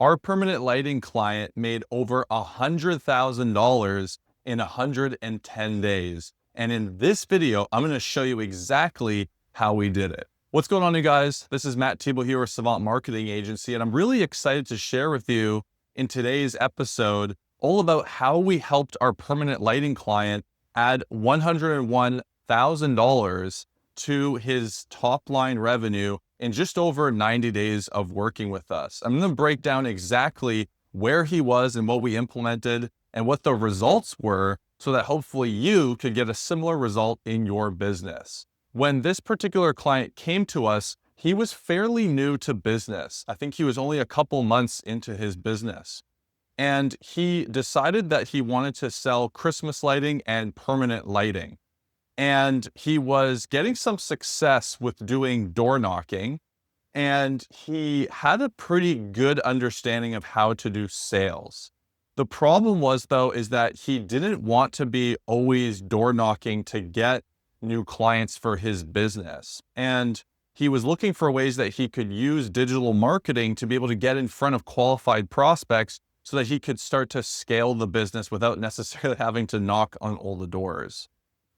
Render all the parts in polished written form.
Our permanent lighting client made over $100,000 in 110 days. And in this video, I'm going to show you exactly how we did it. What's going on, you guys? This is Matt Thibeau here with Savant Marketing Agency, and I'm really excited to share with you in today's episode all about how we helped our permanent lighting client add $101,000 to his top line revenue in just over 90 days of working with us. I'm going to break down exactly where he was and what we implemented and what the results were so that hopefully you could get a similar result in your business. When this particular client came to us, he was fairly new to business. I think he was only a couple months into his business. And he decided that he wanted to sell Christmas lighting and permanent lighting. And he was getting some success with doing door knocking. And he had a pretty good understanding of how to do sales. The problem was, though, is that he didn't want to be always door knocking to get new clients for his business. And he was looking for ways that he could use digital marketing to be able to get in front of qualified prospects so that he could start to scale the business without necessarily having to knock on all the doors.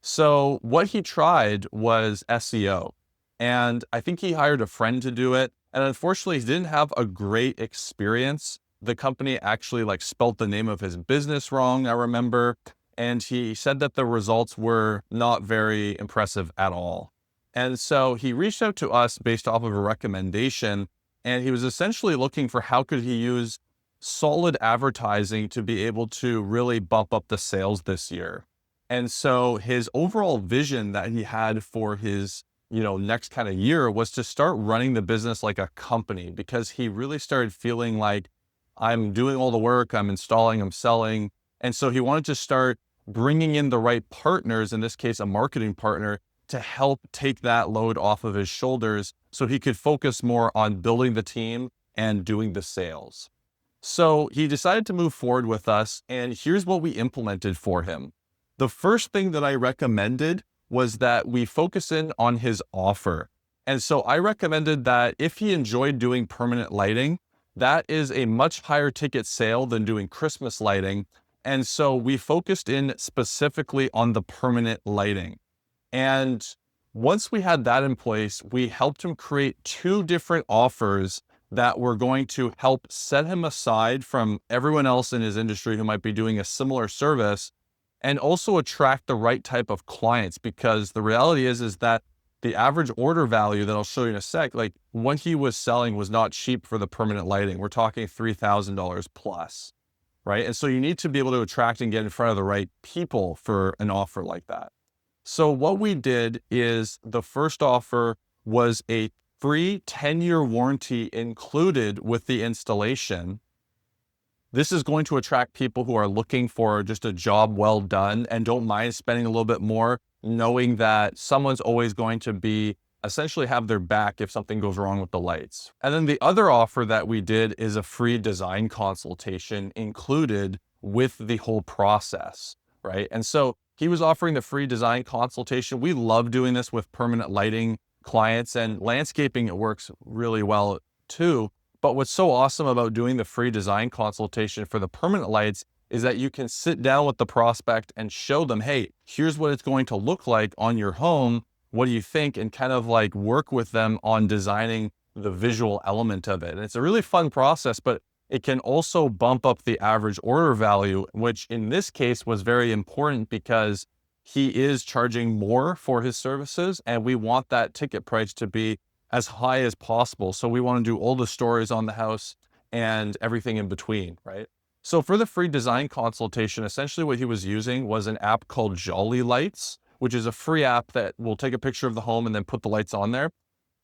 So what he tried was SEO. And I think he hired a friend to do it. And unfortunately, he didn't have a great experience. The company actually spelt the name of his business wrong, I remember. And he said that the results were not very impressive at all. And so he reached out to us based off of a recommendation. And he was essentially looking for how could he use solid advertising to be able to really bump up the sales this year. And so his overall vision that he had for his next kind of year was to start running the business like a company, because he really started feeling like, I'm doing all the work, I'm installing, I'm selling. And so he wanted to start bringing in the right partners, in this case, a marketing partner, to help take that load off of his shoulders so he could focus more on building the team and doing the sales. So he decided to move forward with us, and here's what we implemented for him. The first thing that I recommended was that we focus in on his offer. And so I recommended that if he enjoyed doing permanent lighting, that is a much higher ticket sale than doing Christmas lighting. And so we focused in specifically on the permanent lighting. And once we had that in place, we helped him create two different offers that were going to help set him aside from everyone else in his industry who might be doing a similar service, and also attract the right type of clients. Because the reality is that the average order value that I'll show you in a sec, what he was selling was not cheap for the permanent lighting. We're talking $3,000 plus, right? And so you need to be able to attract and get in front of the right people for an offer like that. So what we did is the first offer was a free 10-year warranty included with the installation. This is going to attract people who are looking for just a job well done and don't mind spending a little bit more, knowing that someone's always going to be essentially have their back if something goes wrong with the lights. And then the other offer that we did is a free design consultation included with the whole process, right? And so he was offering the free design consultation. We love doing this with permanent lighting clients, and landscaping, it works really well too. But what's so awesome about doing the free design consultation for the permanent lights is that you can sit down with the prospect and show them, hey, here's what it's going to look like on your home. What do you think? And kind of work with them on designing the visual element of it. And it's a really fun process, but it can also bump up the average order value, which in this case was very important because he is charging more for his services, and we want that ticket price to be as high as possible. So we want to do all the stories on the house and everything in between, right? So for the free design consultation, essentially what he was using was an app called Jolly Lights, which is a free app that will take a picture of the home and then put the lights on there.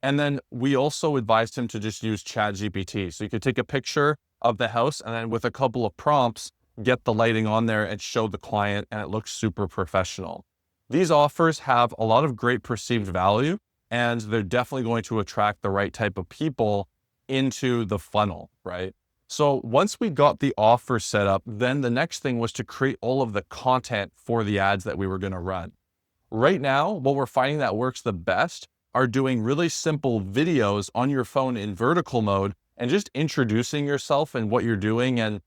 And then we also advised him to just use ChatGPT. So you could take a picture of the house and then with a couple of prompts, get the lighting on there and show the client, and it looks super professional. These offers have a lot of great perceived value, and they're definitely going to attract the right type of people into the funnel, right? So once we got the offer set up, then the next thing was to create all of the content for the ads that we were going to run. Right now, what we're finding that works the best are doing really simple videos on your phone in vertical mode and just introducing yourself and what you're doing and,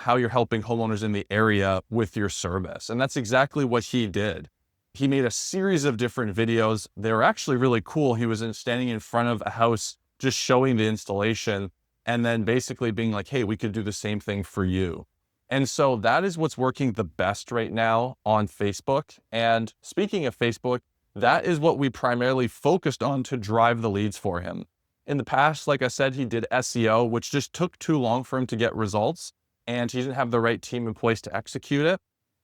how you're helping homeowners in the area with your service. And that's exactly what he did. He made a series of different videos. They were actually really cool. He was standing in front of a house, just showing the installation and then basically being like, hey, we could do the same thing for you. And so that is what's working the best right now on Facebook. And speaking of Facebook, that is what we primarily focused on to drive the leads for him. In the past, like I said, he did SEO, which just took too long for him to get results, and he didn't have the right team in place to execute it.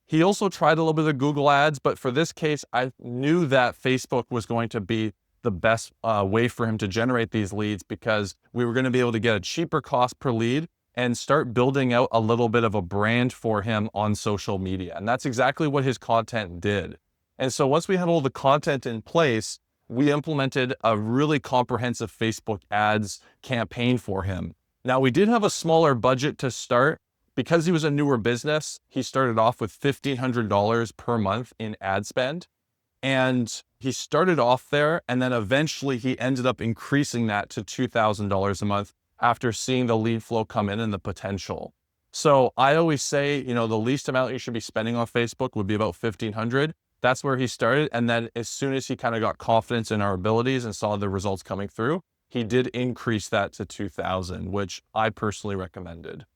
He also tried a little bit of Google ads, but for this case, I knew that Facebook was going to be the best way for him to generate these leads, because we were going to be able to get a cheaper cost per lead and start building out a little bit of a brand for him on social media. And that's exactly what his content did. And so once we had all the content in place, we implemented a really comprehensive Facebook ads campaign for him. Now, we did have a smaller budget to start. Because he was a newer business, he started off with $1,500 per month in ad spend. And he started off there, and then eventually he ended up increasing that to $2,000 a month after seeing the lead flow come in and the potential. So I always say, the least amount you should be spending on Facebook would be about $1,500. That's where he started. And then as soon as he kind of got confidence in our abilities and saw the results coming through, he did increase that to $2,000, which I personally recommended.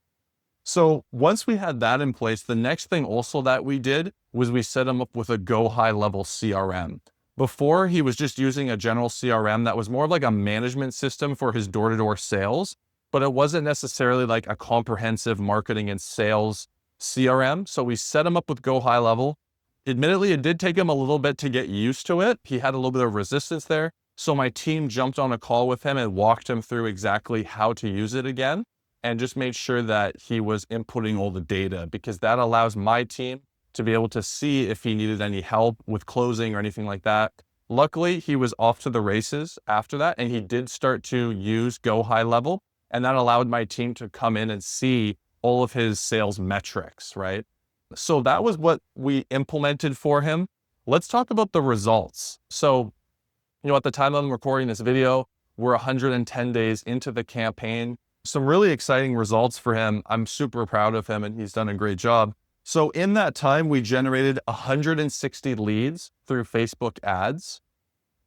So once we had that in place, the next thing also that we did was we set him up with a go high level CRM. Before, he was just using a general CRM that was more like a management system for his door-to-door sales, but it wasn't necessarily like a comprehensive marketing and sales CRM. So we set him up with go high level. Admittedly, it did take him a little bit to get used to it. He had a little bit of resistance there. So my team jumped on a call with him and walked him through exactly how to use it again, and just made sure that he was inputting all the data, because that allows my team to be able to see if he needed any help with closing or anything like that. Luckily, he was off to the races after that, and he did start to use Go High Level, and that allowed my team to come in and see all of his sales metrics, right? So that was what we implemented for him. Let's talk about the results. So, at the time I'm recording this video, we're 110 days into the campaign. Some really exciting results for him. I'm super proud of him, and he's done a great job. So in that time, we generated 160 leads through Facebook ads.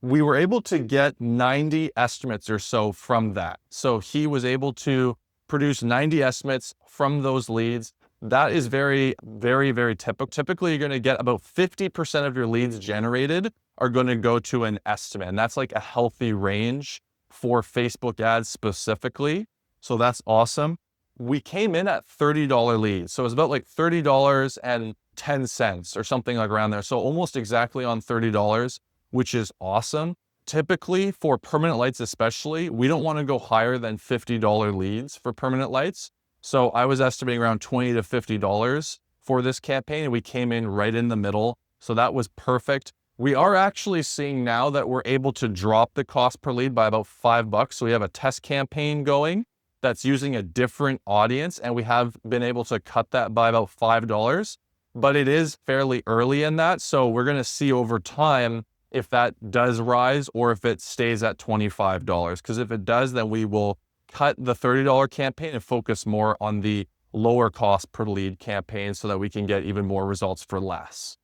We were able to get 90 estimates or so from that. So he was able to produce 90 estimates from those leads. That is very, very, very typical. Typically, you're going to get about 50% of your leads generated are going to go to an estimate. And that's like a healthy range for Facebook ads specifically. So that's awesome. We came in at $30 leads. So it was about like $30.10 or something like around there. So almost exactly on $30, which is awesome. Typically for permanent lights especially, we don't want to go higher than $50 leads for permanent lights. So I was estimating around $20 to $50 for this campaign, and we came in right in the middle. So that was perfect. We are actually seeing now that we're able to drop the cost per lead by about $5. So we have a test campaign going that's using a different audience, and we have been able to cut that by about $5, but it is fairly early in that. So we're going to see over time if that does rise or if it stays at $25. Because if it does, then we will cut the $30 campaign and focus more on the lower cost per lead campaign so that we can get even more results for less.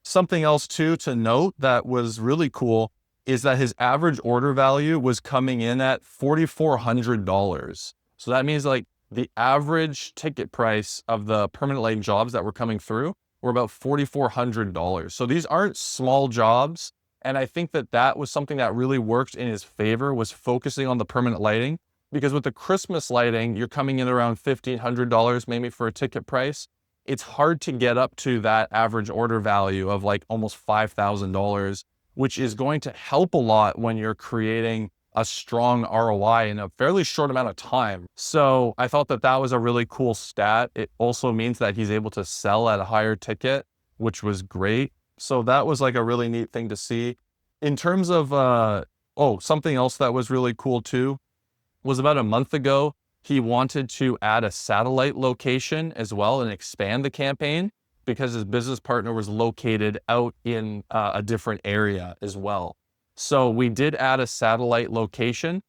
Something else too to note that was really cool is that his average order value was coming in at $4,400. So that means like the average ticket price of the permanent lighting jobs that were coming through were about $4,400. So these aren't small jobs. And I think that that was something that really worked in his favor, was focusing on the permanent lighting, because with the Christmas lighting, you're coming in around $1,500 maybe for a ticket price. It's hard to get up to that average order value of like almost $5,000, which is going to help a lot when you're creating a strong ROI in a fairly short amount of time. So I thought that that was a really cool stat. It also means that he's able to sell at a higher ticket, which was great. So that was like a really neat thing to see. In terms of, something else that was really cool too, was about a month ago, he wanted to add a satellite location as well and expand the campaign because his business partner was located out in a different area as well. So we did add a satellite location.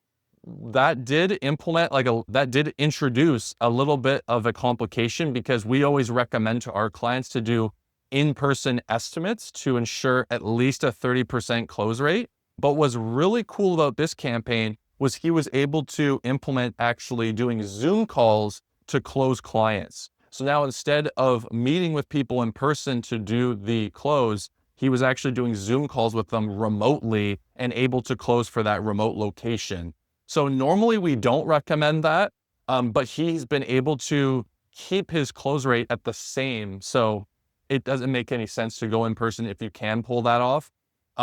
that did implement that did introduce a little bit of a complication, because we always recommend to our clients to do in-person estimates to ensure at least a 30% close rate. But what's really cool about this campaign was he was able to implement actually doing Zoom calls to close clients. So now, instead of meeting with people in person to do the close, he was actually doing Zoom calls with them remotely and able to close for that remote location. So normally we don't recommend that, but he's been able to keep his close rate at the same. So it doesn't make any sense to go in person if you can pull that off.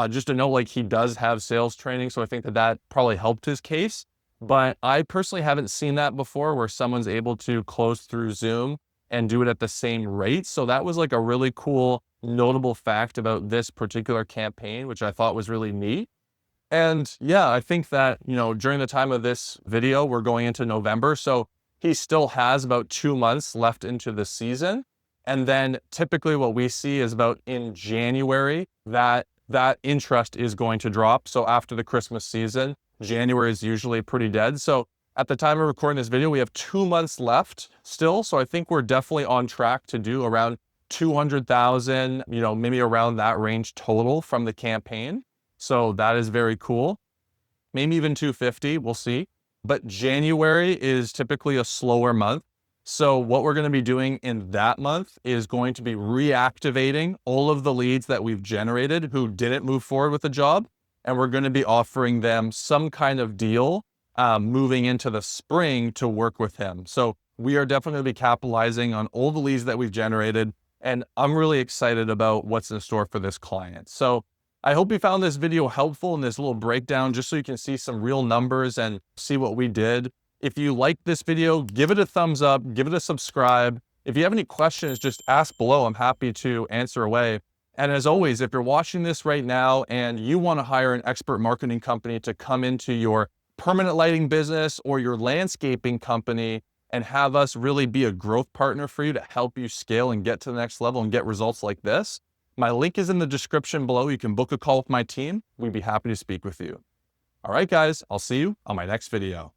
Just to know, like, he does have sales training, so I think that that probably helped his case. But I personally haven't seen that before, where someone's able to close through Zoom and do it at the same rate. So that was like a really cool, notable fact about this particular campaign, which I thought was really neat. And yeah, I think that, during the time of this video, we're going into November. So he still has about 2 months left into the season. And then typically what we see is about in January, that interest is going to drop. So after the Christmas season, January is usually pretty dead. So at the time of recording this video, we have 2 months left still. So I think we're definitely on track to do around 200,000, maybe around that range total from the campaign. So that is very cool. Maybe even 250, we'll see. But January is typically a slower month. So what we're going to be doing in that month is going to be reactivating all of the leads that we've generated who didn't move forward with the job. And we're going to be offering them some kind of deal moving into the spring to work with him. So we are definitely going to be capitalizing on all the leads that we've generated. And I'm really excited about what's in store for this client. So I hope you found this video helpful in this little breakdown, just so you can see some real numbers and see what we did. If you like this video, give it a thumbs up, give it a subscribe. If you have any questions, just ask below. I'm happy to answer away. And as always, if you're watching this right now and you want to hire an expert marketing company to come into your permanent lighting business or your landscaping company and have us really be a growth partner for you to help you scale and get to the next level and get results like this, my link is in the description below. You can book a call with my team. We'd be happy to speak with you. All right, guys, I'll see you on my next video.